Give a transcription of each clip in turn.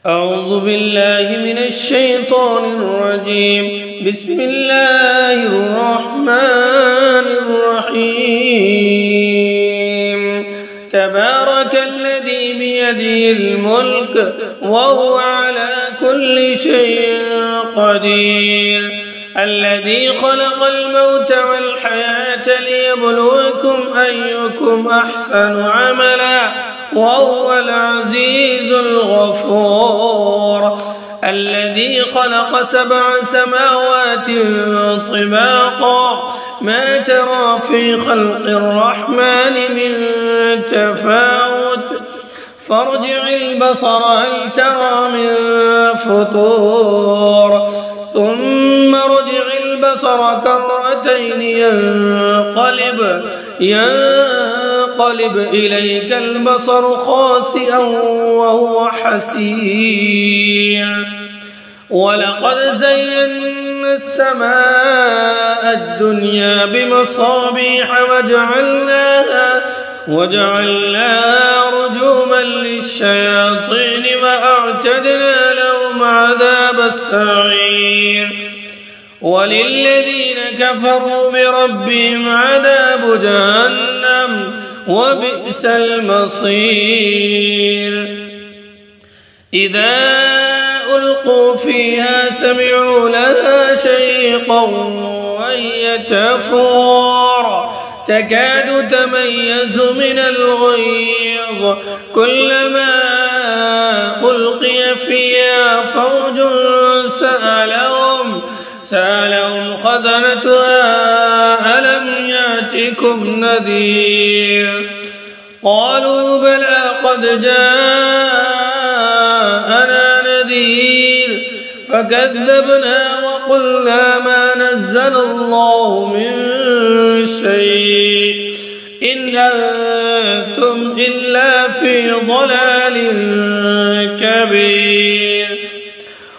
أعوذ بالله من الشيطان الرجيم. بسم الله الرحمن الرحيم. تبارك الذي بيده الملك وهو على كل شيء قدير. الذي خلق الموت والحياة ليبلوكم أيكم أحسن عملا وهو العزيز الغفور. الذي خلق 7 سماوات طباقا ما ترى في خلق الرحمن من تفاوت فارجع البصر هل ترى من فطور ثم ارجع البصر كرتين ينقلب إليك البصر خاسئا وهو حسير. ولقد زينا السماء الدنيا بمصابيح وجعلناها رجوما للشياطين وأعتدنا لهم عذاب السعير. وللذين كفروا بربهم عذاب جهنم وبئس المصير. إذا ألقوا فيها سمعوا لها شيقا وهي تفور تكاد تميز من الغيظ كلما ألقي فيها فوج سألهم خزنتها ألم يأتكم نذير قالوا بلى قد جاءنا نذير فكذبنا وقلنا ما نزل الله من شيء إن أنتم إلا في ضلال كبير.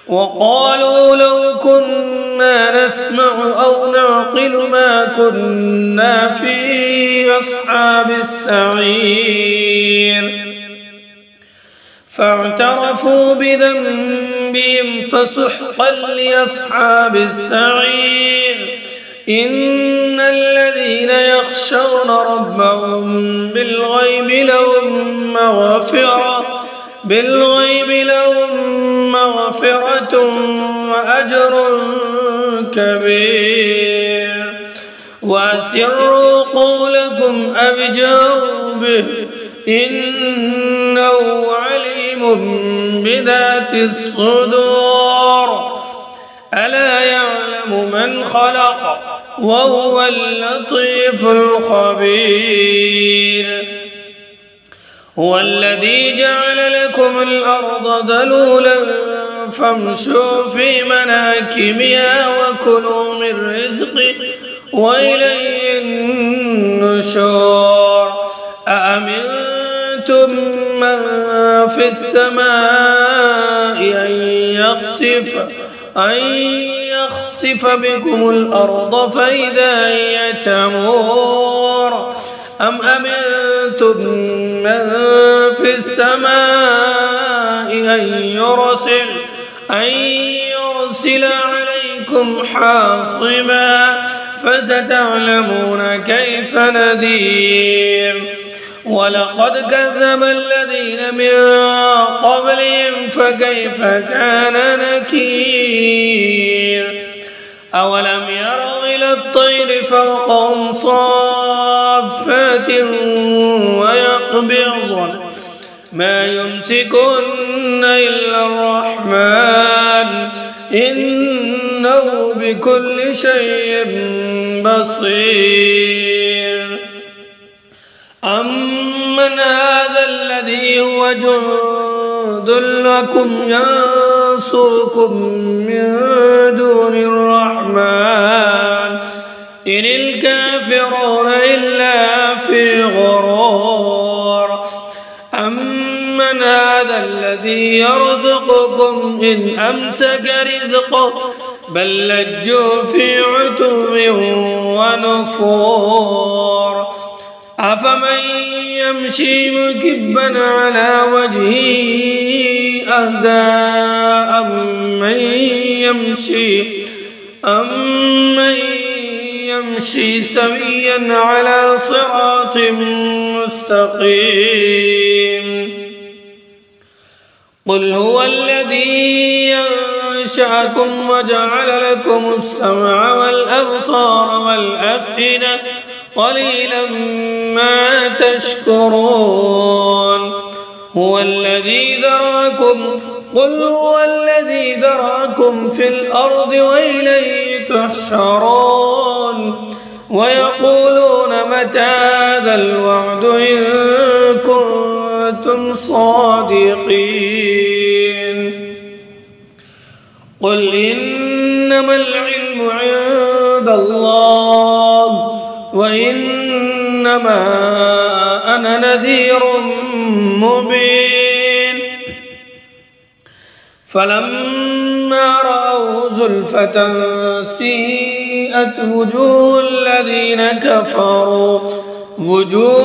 وقالوا لو كنا نسمع أو نعقل ما كنا في أصحاب السعير فاعترفوا بذنبهم فسحقا لأصحاب السعير. إن الذين يخشون ربهم بالغيب لهم مغفرة وأجر كبير. وأسروا قولكم أو اجهروا به إنه عليم بذات الصدور. ألا يعلم من خلق وهو اللطيف الخبير. هو الذي جعل لكم الأرض ذلولا فامشوا في مناكبها وكلوا من رزقه وإليه النشور. أأمنتم من في السماء أن يخسف بكم الأرض فإذا هي تمور أم أمنتم من في السماء أن يرسل عليكم حاصبا فستعلمون كيف نذير. ولقد كذب الذين من قبلهم فكيف كان نكير. أولم يروا إلى الطير فوقهم صافات ويقبضن ما يمسكن إلا الرحمن إنه بكل شيء بصير. أمن هذا الذي هو جند لكم ينصركم من دون الرحمن إن الكافرون إلا في غرور. أمن هذا الذي يرزقكم إن أمسك رزقه بل لجوا في عتو ونفور. أفمن يمشي مكبا على وجهه أهدى أمن يمشي سويا على صراط مستقيم. قل هو الذي أنشأكم وجعل لكم السمع والأبصار والأفئدة قليلا ما تشكرون. هو الذي ذراكم قل هو الذي ذراكم في الأرض وإليه تحشرون. ويقولون متى هذا الوعد إن كنتم صادقين. قل إنما العلم عند الله وإنما أنا نذير مبين. فلما رأوا زلفة سيئت وجوه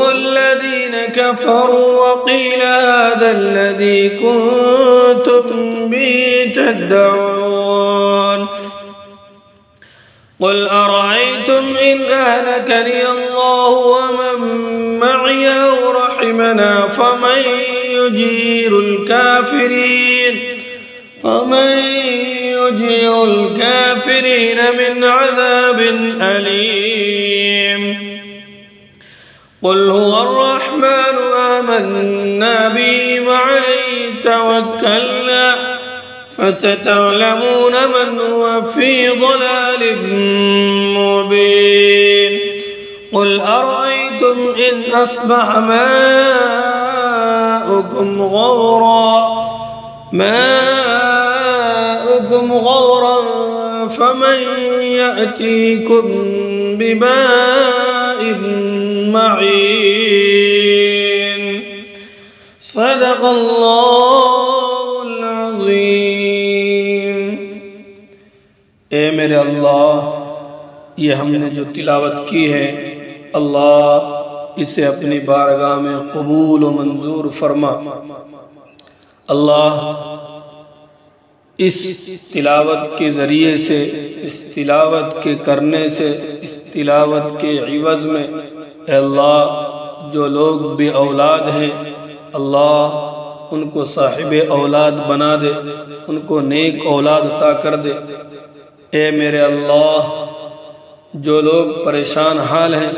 الذين كفروا وقيل هذا الذي كنتم به تدعون. قل أرأيتم إن أهلكني الله ومن معي أو رحمنا فمن يجير الكافرين من عذاب أليم. قل هو الرحمن آمنا به وعليه توكلنا فستعلمون من هو في ضلال مبين. قل أرأيتم إن أصبح ماؤكم غورا فمن يأتيكم بماء معين. صدق الله العظيم. اے میرے اللہ، یہ ہم نے جو تلاوت کی ہے، اللہ اسے اپنی بارگاہ میں قبول و منظور فرما۔ اللہ اس تلاوت کے ذریعے سے، اس تلاوت کے کرنے سے، اس تلاوت کے عوض میں اے اللہ جو لوگ بے اولاد ہیں، اللہ ان کو صاحب اولاد بنا دے، ان کو نیک اولاد عطا کر دے۔ اے میرے اللہ، جو لوگ پریشان حال ہیں،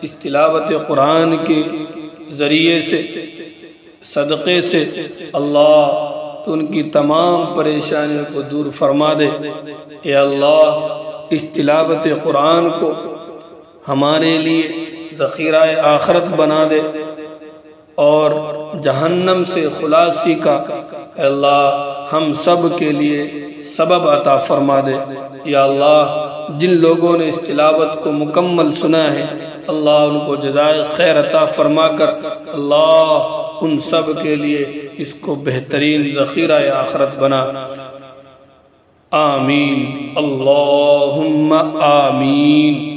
اس تلاوت قرآن کے ذریعے سے، صدقے سے، اللہ تو ان کی تمام پریشانیوں کو دور فرما دے۔ اے اللہ، اس تلاوت قرآن کو ہمارے لیے ذخیرہ آخرت بنا دے اور جہنم سے خلاصی کا اے اللہ ہم سب کے لیے سبب عطا فرما دے۔ یا اللہ، جن لوگوں نے اس تلاوت کو مکمل سنا ہے، اللہ ان کو جزائے خیر عطا فرما کر اللہ ان سب کے لیے اس کو بہترین ذخیرہ آخرت بنا۔ آمین، اللہم آمین۔